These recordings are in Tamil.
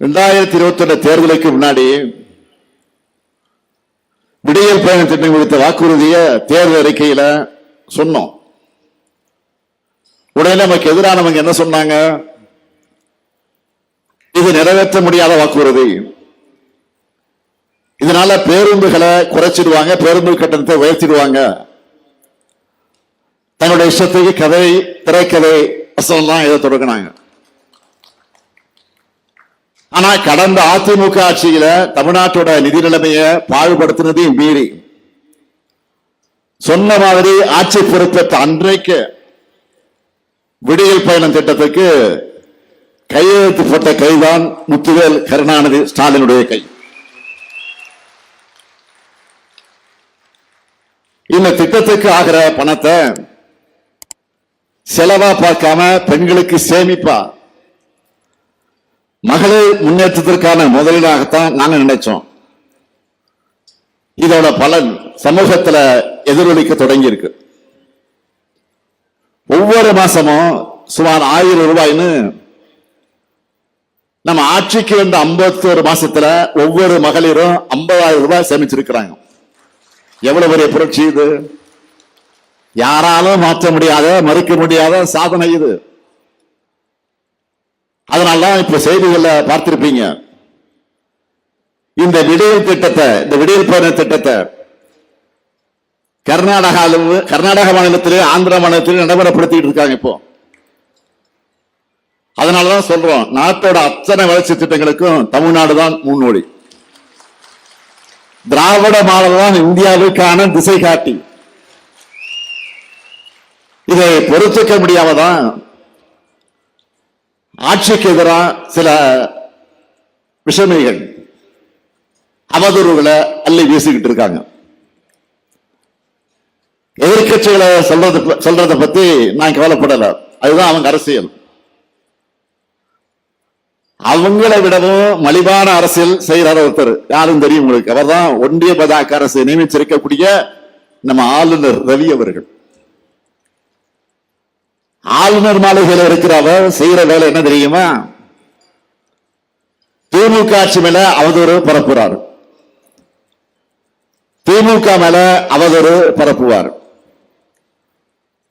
2021 தேர்தலுக்கு முன்னாடி விடியல் பயண திட்டம் குறித்த வாக்குறுதிய தேர்தல் அறிக்கையில சொன்னோம். உடனே நமக்கு எதிரானவங்க என்ன சொன்னாங்க? இது நிறைவேற்ற முடியாத வாக்குறுதி, இதனால பேருந்துகளை குறைச்சிடுவாங்க, பேருந்து கட்டணத்தை உயர்த்திடுவாங்க, தங்களுடைய இஷ்டத்துக்கு கதை திரைக்கதை வசனம் இதை தொடங்கினாங்க. ஆனா கடந்த அதிமுக ஆட்சியில தமிழ்நாட்டோட நிதி நிலைமையை பாழ்படுத்தினதையும் மீறி சொன்ன மாதிரி ஆட்சி பொறுப்பேற்ற அன்றைக்கு விடியல் பயணம் திட்டத்துக்கு கையெழுத்து போட்ட கைதான் முத்துவேல் கருணாநிதி ஸ்டாலினுடைய கை. இந்த திட்டத்துக்கு ஆகிற பணத்தை செலவா பார்க்காம பெண்களுக்கு சேமிப்பா மகளிர் முன்னேற்றத்திற்கான முதலீடாகத்தான் நாங்க நினைச்சோம். இதோட பலன் சமூகத்தில் எதிரொலிக்க தொடங்கி இருக்கு. ஒவ்வொரு மாசமும் சுமார் 1000 ரூபாய்னு நம்ம ஆட்சிக்கு வந்த 51 மாசத்துல ஒவ்வொரு மகளிரும் 50,000 ரூபாய் சேமிச்சிருக்கிறாங்க. எவ்வளவு பெரிய புரட்சி இது! யாராலும் மாற்ற முடியாத, மறுக்க முடியாத சாதனை இது. அதனாலதான் இப்ப செய்திகளை பார்த்திருப்பீங்க. இந்த விடியல் திட்டத்தை, இந்த விடியல் பயண திட்டத்தை கர்நாடக மாநிலத்திலே, ஆந்திர மாநிலத்திலே நடைமுறைப்படுத்திட்டு இருக்காங்க இப்போ. அதனாலதான் சொல்றோம், நாட்டோட அத்தனை வளர்ச்சி திட்டங்களுக்கும் தமிழ்நாடு தான் முன்னோடி. திராவிட மாடல் தான் இந்தியாவுக்கான திசை காட்டி. இதை பொறுத்துக்க முடியாமதான் ஆட்சிக்கு எதிராக சில விஷமிகள் அவதூறுகளை அள்ளி வீசிக்கிட்டு இருக்காங்க. எதிர்கட்சிகளை சொல்றத பத்தி நான் கவலைப்படல, அதுதான் அவங்க அரசியல். அவங்களை விடவும் மலிவான அரசியல் செய்யறார் ஒருத்தர், யாரும் தெரியும் உங்களுக்கு. அவர் தான் ஒன்றிய பாஜக அரசு நியமிச்சிருக்கக்கூடிய நம்ம ஆளுநர் ரவி அவர்கள். ஆளுநர் மாளிகையில் இருக்கிற அவர் செய்யற வேலை என்ன தெரியுமா? திமுக ஆட்சி மேல அவதூறு பரப்புறார், திமுக மேல அவதூறு பரப்புவார்,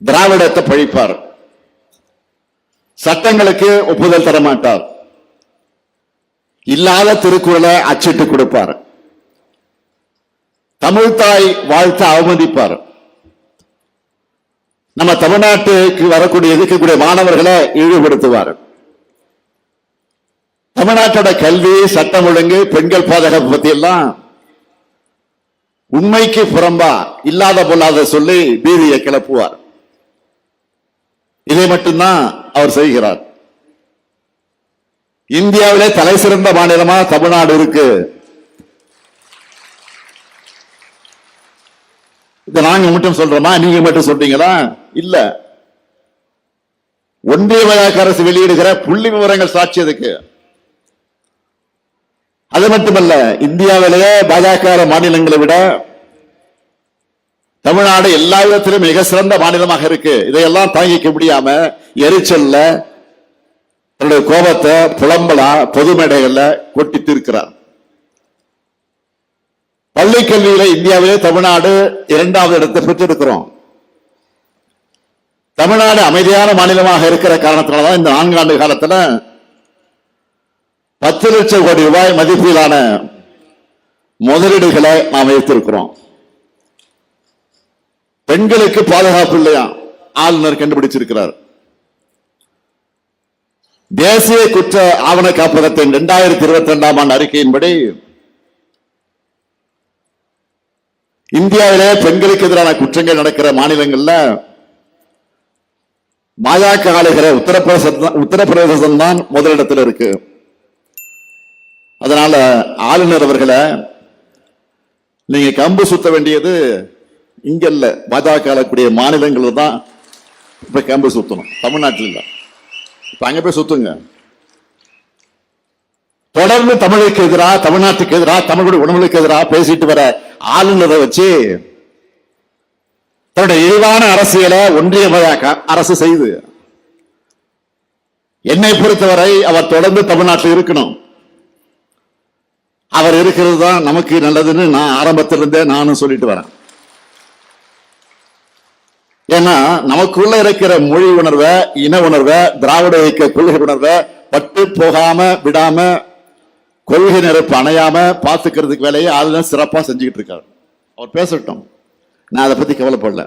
திராவிடத்தை பழிப்பார், சட்டங்களுக்கு ஒப்புதல் தர மாட்டார், இல்லாத திருக்குறளை அச்சிட்டு கொடுப்பார், தமிழ்தாய் வாழ்த்து அவமதிப்பார், நம்ம தமிழ்நாட்டுக்கு வரக்கூடிய இருக்கக்கூடிய மாணவர்களை இழிவுபடுத்துவார், தமிழ்நாட்டோட கல்வி, சட்டம் ஒழுங்கு, பெண்கள் பாதுகாப்பு பத்தி எல்லாம் உண்மைக்கு புறம்பா இல்லாத பொல்லாத சொல்லி பீதியை கிளப்புவார். இதை மட்டும்தான் அவர் செய்கிறார். இந்தியாவிலே தலை சிறந்த மாநிலமா தமிழ்நாடு இருக்கு. இதை நாங்க மட்டும் சொல்றோமா, நீங்க மட்டும் சொல்றீங்களா? இல்ல, ஒன்றிய பாஜக அரசு வெளியிடுகிற புள்ளி விவரங்கள் சாட்சி அதுக்கு. அது மட்டுமல்ல, இந்தியாவிலேயே பாஜக மாநிலங்களை விட தமிழ்நாடு எல்லா விதத்திலும் மிக சிறந்த மாநிலமாக இருக்கு. இதையெல்லாம் தாங்கிக்க முடியாம எரிச்சல்ல தன்னுடைய கோபத்தை புலம்பலா பொது மேடைகள்ல கொட்டி தீர்க்கிறார். பள்ளி கல்வியில இந்தியாவிலே தமிழ்நாடு 2வது இடத்தை பெற்றிருக்கிறோம். தமிழ்நாடு அமைதியான மாநிலமாக இருக்கிற காரணத்தினால்தான் இந்த 4 ஆண்டு காலத்துல 10 லட்சம் கோடி ரூபாய் மதிப்பிலான முதலீடுகளை நாம் வைத்திருக்கிறோம். பெண்களுக்கு பாதுகாப்பு இல்லையா, ஆளுநர் கண்டுபிடிச்சிருக்கிறார். தேசிய குற்ற ஆவண காப்பகத்தின் 2022ஆம் ஆண்டு அறிக்கையின்படி இந்தியாவிலே பெண்களுக்கு எதிரான குற்றங்கள் நடக்கிற மாநிலங்கள்ல பாஜக ஆளுகிற உத்தரப்பிரதேசம் தான் முதலிடத்தில் இருக்கு. அதனால ஆளுநர் அவர்களை நீங்க கம்பு சுத்த வேண்டியது இங்க இல்ல, பாஜக ஆளக்கூடிய மாநிலங்கள் தான் இப்ப கம்பு சுத்தணும், தமிழ்நாட்டில் இல்ல. இப்ப அங்க போய் சுத்துங்க. தொடர்ந்து தமிழுக்கு எதிராக, தமிழ்நாட்டுக்கு எதிராக, தமிழுடைய உணவுகளுக்கு எதிராக பேசிட்டு வர ஆளுநரை வச்சு தன்னுடைய இழிவான அரசியலை ஒன்றிய பாஜக அரசு செய்து, என்னை பொறுத்தவரை அவர் தொடர்ந்து தமிழ்நாட்டில் இருக்கணும். அவர் இருக்கிறது தான் நமக்கு நல்லதுன்னு நான் ஆரம்பத்திலிருந்தே நானும் சொல்லிட்டு வரேன். ஏன்னா நமக்குள்ள இருக்கிற மொழி உணர்வை, இன உணர்வை, திராவிட இயக்க கொள்கை உணர்வை பட்டு போகாம விடாம, கொள்கை நெருப்பு அணையாம பாத்துக்கிறதுக்கு வேலையை அதுதான் சிறப்பா செஞ்சுக்கிட்டு இருக்காரு. அவர் பேசட்டும், நான் அதை பத்தி கவலைப்படல.